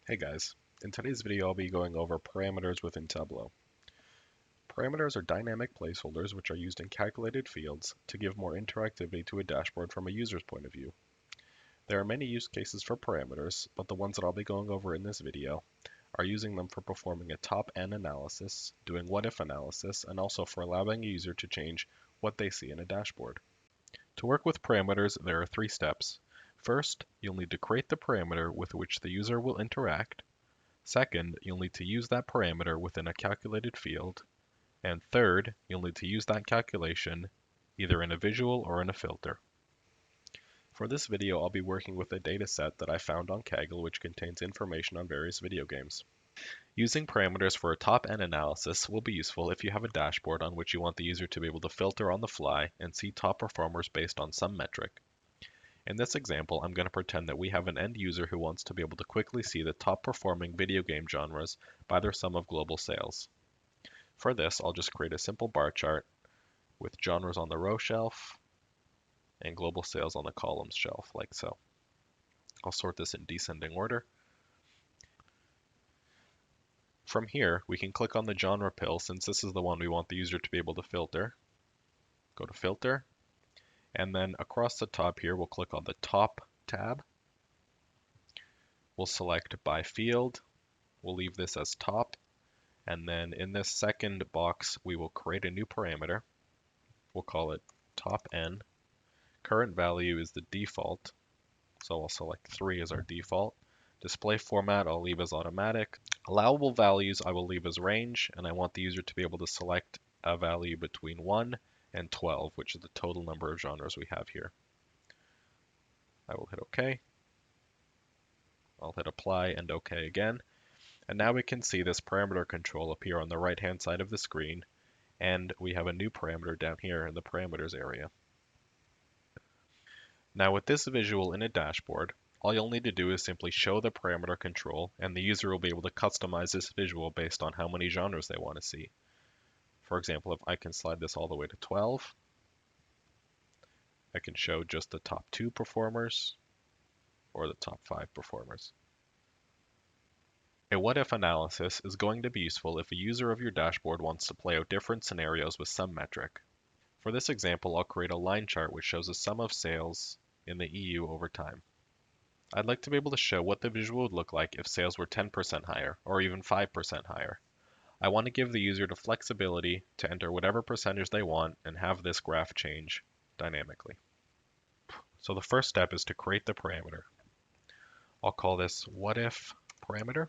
Hey guys, in today's video I'll be going over parameters within Tableau. Parameters are dynamic placeholders which are used in calculated fields to give more interactivity to a dashboard from a user's point of view. There are many use cases for parameters, but the ones that I'll be going over in this video are using them for performing a top-N analysis, doing what-if analysis, and also for allowing a user to change what they see in a dashboard. To work with parameters, there are three steps. First, you'll need to create the parameter with which the user will interact. Second, you'll need to use that parameter within a calculated field. And third, you'll need to use that calculation either in a visual or in a filter. For this video, I'll be working with a dataset that I found on Kaggle which contains information on various video games. Using parameters for a top-N analysis will be useful if you have a dashboard on which you want the user to be able to filter on the fly and see top performers based on some metric. In this example, I'm going to pretend that we have an end user who wants to be able to quickly see the top performing video game genres by their sum of global sales. For this, I'll just create a simple bar chart with genres on the row shelf and global sales on the columns shelf, like so. I'll sort this in descending order. From here, we can click on the genre pill since this is the one we want the user to be able to filter. Go to Filter, and then across the top here, we'll click on the Top tab. We'll select By Field. We'll leave this as Top. And then in this second box, we will create a new parameter. We'll call it top-N. Current value is the default, so I'll select 3 as our default. Display format I'll leave as automatic. Allowable values I will leave as range, and I want the user to be able to select a value between 1 and 12, which is the total number of genres we have here. I will hit OK. I'll hit Apply and OK again. And now we can see this parameter control appear on the right-hand side of the screen, and we have a new parameter down here in the parameters area. Now with this visual in a dashboard, all you'll need to do is simply show the parameter control, and the user will be able to customize this visual based on how many genres they want to see. For example, if I can slide this all the way to 12, I can show just the top 2 performers or the top 5 performers. A what-if analysis is going to be useful if a user of your dashboard wants to play out different scenarios with some metric. For this example, I'll create a line chart which shows the sum of sales in the EU over time. I'd like to be able to show what the visual would look like if sales were 10% higher or even 5% higher. I want to give the user the flexibility to enter whatever percentage they want and have this graph change dynamically. So the first step is to create the parameter. I'll call this what-if parameter.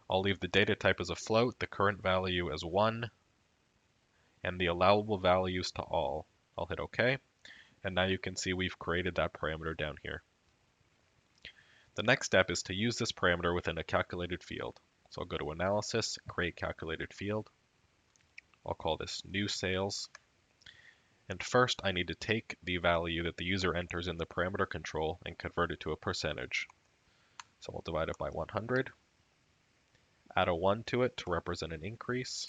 I'll leave the data type as a float, the current value as 1, and the allowable values to all. I'll hit OK, and now you can see we've created that parameter down here. The next step is to use this parameter within a calculated field. So I'll go to Analysis, Create Calculated Field. I'll call this New Sales. And first I need to take the value that the user enters in the parameter control and convert it to a percentage. So we'll divide it by 100. Add a 1 to it to represent an increase,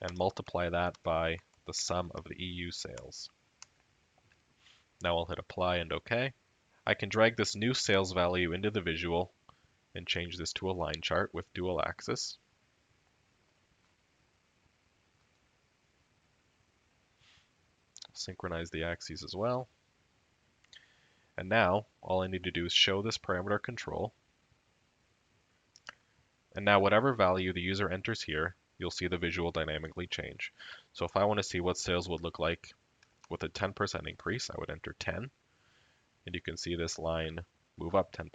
and multiply that by the sum of the EU sales. Now I'll hit Apply and OK. I can drag this new sales value into the visual and change this to a line chart with dual axis. Synchronize the axes as well. And now all I need to do is show this parameter control. And now whatever value the user enters here, you'll see the visual dynamically change. So if I want to see what sales would look like with a 10% increase, I would enter 10. And you can see this line move up 10%.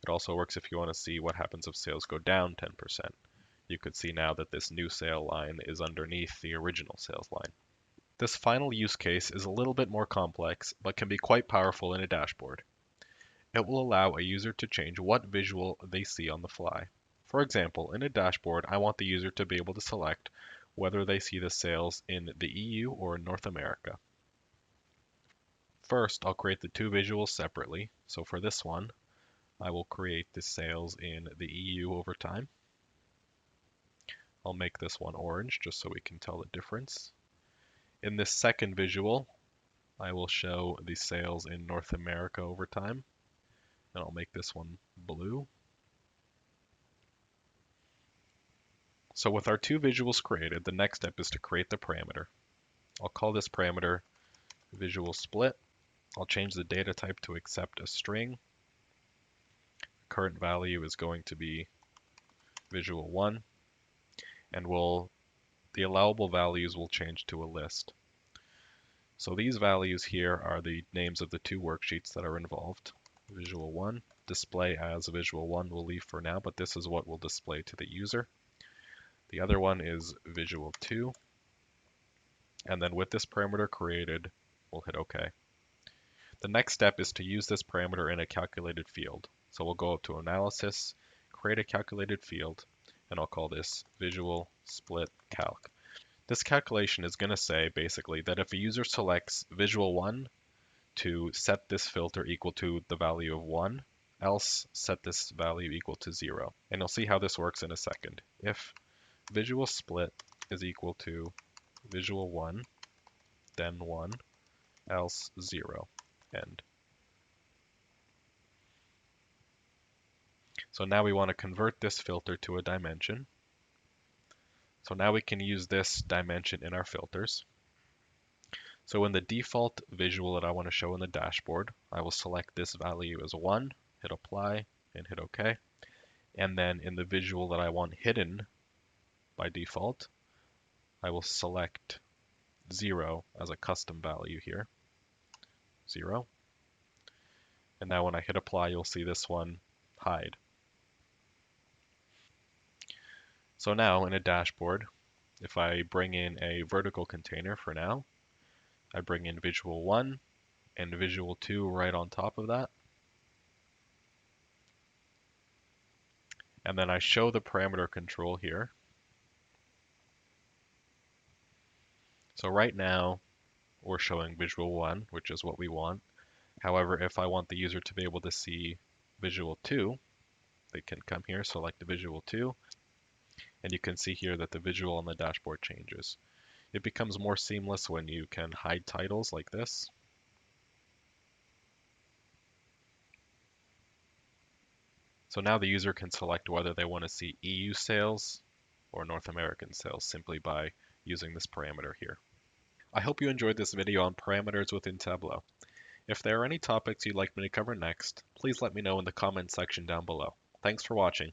It also works if you want to see what happens if sales go down 10%. You could see now that this new sale line is underneath the original sales line. This final use case is a little bit more complex, but can be quite powerful in a dashboard. It will allow a user to change what visual they see on the fly. For example, in a dashboard, I want the user to be able to select whether they see the sales in the EU or in North America. First, I'll create the two visuals separately. So for this one, I will create the sales in the EU over time. I'll make this one orange just so we can tell the difference. In this second visual, I will show the sales in North America over time, and I'll make this one blue. So with our two visuals created, the next step is to create the parameter. I'll call this parameter visual split. I'll change the data type to accept a string. Current value is going to be visual 1, and the allowable values will change to a list. So these values here are the names of the two worksheets that are involved. Visual 1, display as visual 1 we'll leave for now, but this is what will display to the user. The other one is visual 2, and then with this parameter created, we'll hit OK. The next step is to use this parameter in a calculated field. So we'll go up to Analysis, create a calculated field, and I'll call this visual split calc. This calculation is going to say basically that if a user selects visual 1 to set this filter equal to the value of 1, else set this value equal to 0. And you'll see how this works in a second. If visual split is equal to visual 1, then 1, else 0, end. So now we want to convert this filter to a dimension. So now we can use this dimension in our filters. So in the default visual that I want to show in the dashboard, I will select this value as 1, hit apply, and hit OK. And then in the visual that I want hidden by default, I will select 0 as a custom value here, 0. And now when I hit apply, you'll see this one hide. So now in a dashboard, if I bring in a vertical container for now, I bring in visual 1 and visual 2 right on top of that. And then I show the parameter control here. So right now, we're showing visual 1, which is what we want. However, if I want the user to be able to see visual 2, they can come here, select the visual 2, and you can see here that the visual on the dashboard changes. It becomes more seamless when you can hide titles like this. So now the user can select whether they want to see EU sales or North American sales simply by using this parameter here. I hope you enjoyed this video on parameters within Tableau. If there are any topics you'd like me to cover next, please let me know in the comments section down below. Thanks for watching.